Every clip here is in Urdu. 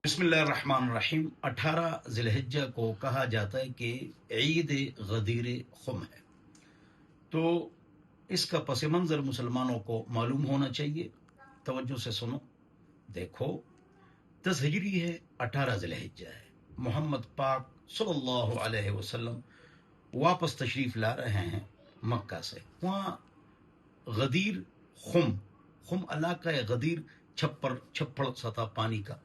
بسم اللہ الرحمن الرحیم 18 ذی الحجہ کو کہا جاتا ہے کہ عید غدیر خم ہے، تو اس کا پس منظر مسلمانوں کو معلوم ہونا چاہیے۔ توجہ سے سنو، دیکھو 10 ہجری ہے، 18 ذی الحجہ ہے، محمد پاک صلی اللہ علیہ وسلم واپس تشریف لا رہے ہیں مکہ سے۔ وہاں غدیر خم علاقہ ہے، غدیر چھپڑ سا تھا پانی کا،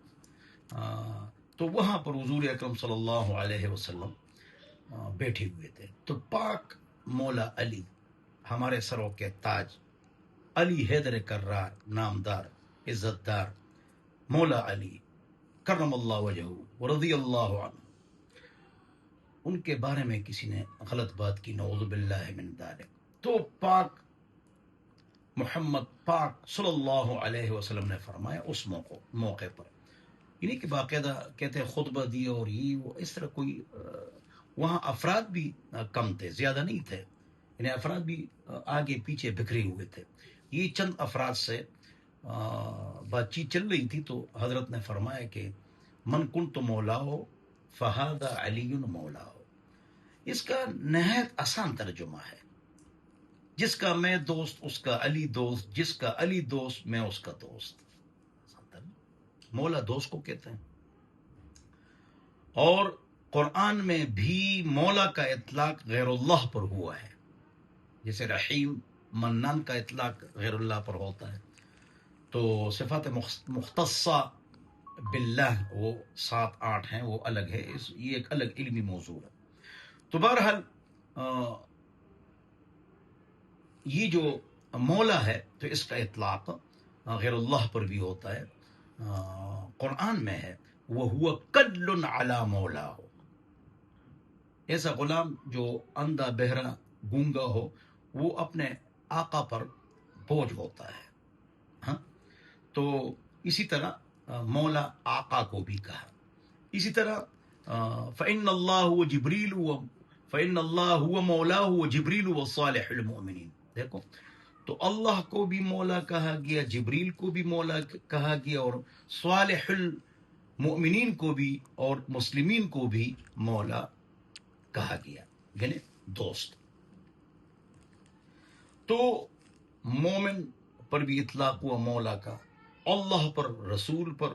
تو وہاں پر حضور اکرم صلی اللہ علیہ وسلم بیٹھے ہوئے تھے۔ تو پاک مولا علی، ہمارے سروں کے تاج، علی حیدر کرار نامدار عزت دار مولا علی کرم اللہ وجہہ ورضی اللہ عنہ، ان کے بارے میں کسی نے غلط بات کی، نعوذ باللہ من ذالک، تو پاک محمد پاک صلی اللہ علیہ وسلم نے فرمایا اس موقع پر، یعنی کہ باقاعدہ کہتے ہیں خطبہ دیا اور یہ وہ، اس طرح کوئی وہاں افراد بھی کم تھے، زیادہ نہیں تھے، یعنی افراد بھی آگے پیچھے بکھرے ہوئے تھے۔ یہ چند افراد سے بات چیت چل رہی تھی، تو حضرت نے فرمایا کہ من کنت مولاہو فہذا علی مولاہو۔ اس کا نہایت آسان ترجمہ ہے، جس کا میں دوست اس کا علی دوست، جس کا علی دوست میں اس کا دوست۔ مولا دوست کو کہتے ہیں، اور قرآن میں بھی مولا کا اطلاق غیر اللہ پر ہوا ہے، جیسے رحیم منان کا اطلاق غیر اللہ پر ہوتا ہے۔ تو صفات مختصہ باللہ وہ 7-8 ہیں، وہ الگ ہے، یہ ایک الگ علمی موضوع ہے۔ تو بہرحال یہ جو مولا ہے، تو اس کا اطلاق غیر اللہ پر بھی ہوتا ہے۔ قرآن میں ہے وَهُوَ كَلٌّ عَلَى مَوْلَاهُ، ایسا غلام جو اندھا بہرا گونگا ہو، وہ اپنے آقا پر بوجھ ہوتا ہے۔ ہاں، تو اسی طرح مولا آقا کو بھی کہا۔ اسی طرح فَإِنَّ اللَّهُ وَجِبْرِيلُ فَإِنَّ اللَّهُ هُوَ مَوْلَاهُ وَجِبْرِيلُ وَصَالِحُ الْمُؤْمِنِينَ۔ دیکھو، تو اللہ کو بھی مولا کہا گیا، جبریل کو بھی مولا کہا گیا، اور صالح المؤمنین کو بھی اور مسلمین کو بھی مولا کہا گیا، یعنی دوست۔ تو مومن پر بھی اطلاق ہوا مولا کا، اللہ پر، رسول پر،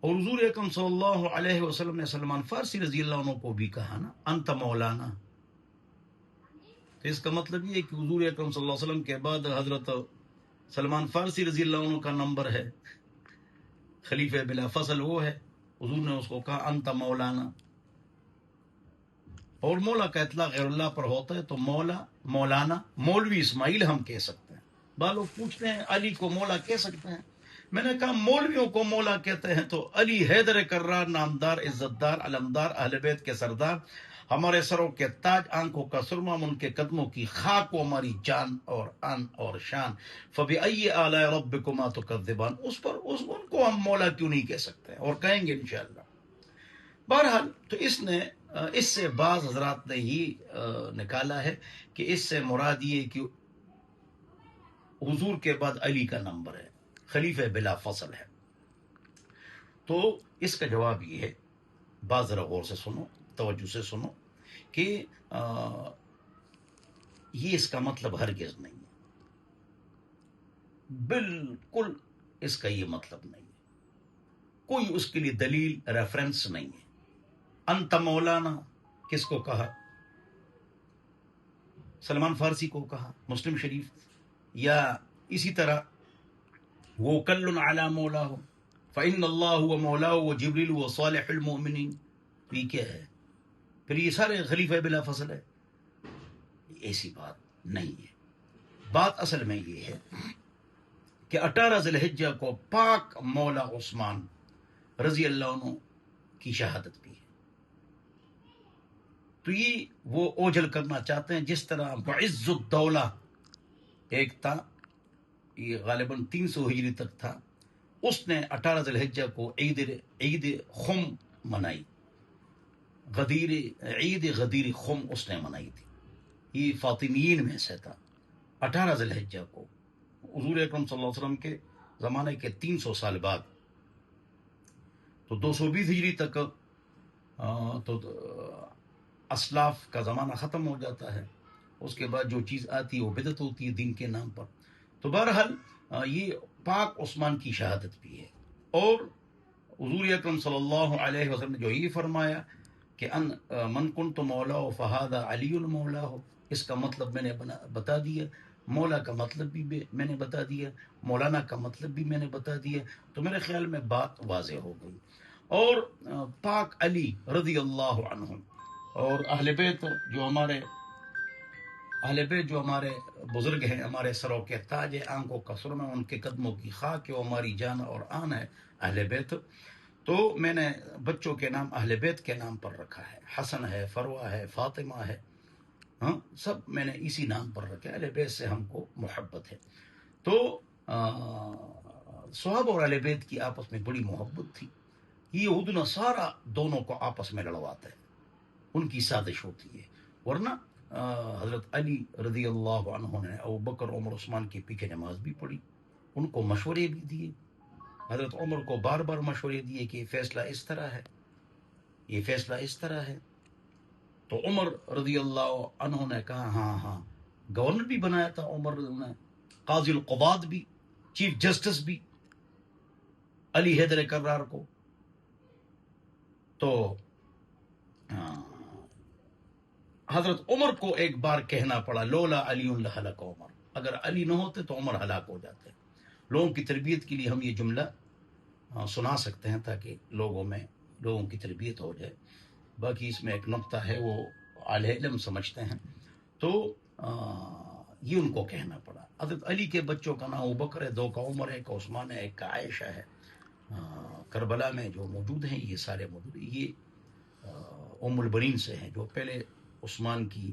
اور حضور اکرم صلی اللہ علیہ وسلم نے سلمان فارسی رضی اللہ عنہ کو بھی کہا نا، انت مولانا۔ تو اس کا مطلب یہ ہے کہ حضور اکرم صلی اللہ علیہ وسلم کے بعد حضرت سلمان فارسی رضی اللہ عنہ کا نمبر ہے، خلیفہ بلا فصل وہ ہے، حضور نے اس کو کہا انت مولانا۔ اور مولا کا اطلاق غیر اللہ پر ہوتا ہے، تو مولا، مولانا، مولوی اسماعیل ہم کہہ سکتے ہیں۔ بعض لوگ پوچھتے ہیں علی کو مولا کہہ سکتے ہیں؟ میں نے کہا مولویوں کو مولا کہتے ہیں تو علی حیدر کرار نامدار عزت دار علمدار اہل بیت کے سردار، ہمارے سروں کے تاج، آنکھوں کا سرما، ان کے قدموں کی خاک، وہ ہماری جان اور ان اور شان۔ فبأي آلاء ربكما تكذبان، ان کو ہم مولا کیوں نہیں کہہ سکتے، اور کہیں گے انشاءاللہ۔ بہرحال تو اس سے بعض حضرات نے یہ نکالا ہے کہ اس سے مراد یہ کہ حضور کے بعد علی کا نمبر ہے، خلیفہ بلا فصل ہے۔ تو اس کا جواب یہ ہے، بعض ذرا غور سے سنو، توجہ سے سنو، کہ یہ اس کا مطلب ہرگز نہیں ہے، بالکل اس کا یہ مطلب نہیں ہے، کوئی اس کے لیے دلیل ریفرنس نہیں ہے۔ انت مولانا کس کو کہا؟ سلمان فارسی کو کہا، مسلم شریف، یا اسی طرح وہ کل علی مولا ہو، فإن اللہ هو مولا وجبریل وصالح المؤمنین، یہ کیا ہے؟ پھر یہ سارے خلیفہ بلا فصل ہے؟ ایسی بات نہیں ہے۔ بات اصل میں یہ ہے کہ 18 ذی الحجہ کو پاک مولا عثمان رضی اللہ عنہ کی شہادت بھی ہے۔ تو یہ وہ اوجھل کرنا چاہتے ہیں، جس طرح معز الدولہ ایک تھا، یہ غالباً 300 ہجری تک تھا، اس نے 18 ذی الحجہ کو عید خم منائی، عید غدیر خم اس نے منائی تھی۔ یہ فاطمیین میں سے تھا۔ 18 ذی الحجہ کو حضور اکرم صلی اللہ علیہ وسلم کے زمانے کے 300 سال بعد تو 220 ہجری تک تو اسلاف کا زمانہ ختم ہو جاتا ہے. اس کے بعد جو چیز آتی ہے وہ بدعت ہوتی ہے دین کے نام پر. تو بہرحال یہ پاک عثمان کی شہادت بھی ہے. اور حضور اکرم صلی اللہ علیہ وسلم نے جو یہ فرمایا کہ ان من کنت مولا فہذا علی المولا ہو، اس کا مطلب میں نے بتا دیا، مولا کا مطلب بھی میں نے بتا دیا، مولانا کا مطلب بھی میں نے بتا دیا. تو میرے خیال میں بات واضح ہو گئی. اور پاک علی رضی اللہ عنہ اور اہل بیت جو ہمارے بزرگ ہیں، ہمارے سروں کے تاج آنکھوں کا سرما، ان کے قدموں کی خاک ہے، وہ ہماری جان اور آن ہے اہل بیت. تو میں نے بچوں کے نام اہل بیت کے نام پر رکھا ہے. حسن ہے، فروہ ہے، فاطمہ ہے، ہاں سب میں نے اسی نام پر رکھا ہے. اہل بیت سے ہم کو محبت ہے. تو صحابہ اور اہل بیت کی آپس میں بڑی محبت تھی. یہ یہود نصارہ دونوں کو آپس میں لڑواتا ہے، ان کی سازش ہوتی ہے. ورنہ حضرت علی رضی اللہ عنہ نے ابو بکر عمر عثمان کے پیچھے نماز بھی پڑھی، ان کو مشورے بھی دیے. حضرت عمر کو بار بار مشورے دیے کہ یہ فیصلہ اس طرح ہے، یہ فیصلہ اس طرح ہے. تو عمر رضی اللہ عنہ نے کہا ہاں گورنر بھی بنایا تھا عمر نے، قاضی القضات بھی، چیف جسٹس بھی علی حیدر کرار کو. تو حضرت عمر کو ایک بار کہنا پڑا لولا علی لہلک عمر، اگر علی نہ ہوتے تو عمر ہلاک ہو جاتے. لوگوں کی تربیت کے لیے ہم یہ جملہ سنا سکتے ہیں تاکہ لوگوں کی تربیت ہو جائے. باقی اس میں ایک نقطہ ہے وہ اہل علم سمجھتے ہیں. تو یہ ان کو کہنا پڑا. حضرت علی کے بچوں کا نام ابوبکر ہے، 2 کا عمر ہے، 1 کا عثمان ہے، 1 کا عائشہ ہے. کربلا میں جو موجود ہیں یہ سارے موجود ہیں. یہ ام البنین سے ہیں جو پہلے عثمان کی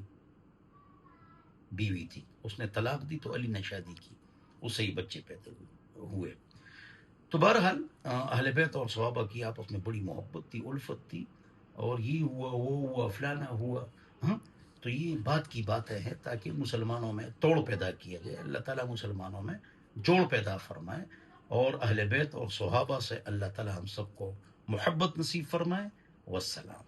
بیوی تھی، اس نے طلاق دی تو علی نے شادی کی، اس سے ہی بچے پیدا ہوئے. تو بہرحال اہل بیت اور صحابہ کی آپس میں بڑی محبت تھی، الفت تھی. اور یہ ہوا وہ ہوا فلانا ہوا، ہاں تو یہ بات کی باتیں ہیں تاکہ مسلمانوں میں توڑ پیدا کیا جائے. اللہ تعالیٰ مسلمانوں میں جوڑ پیدا فرمائے، اور اہل بیت اور صحابہ سے اللہ تعالیٰ ہم سب کو محبت نصیب فرمائے. والسلام.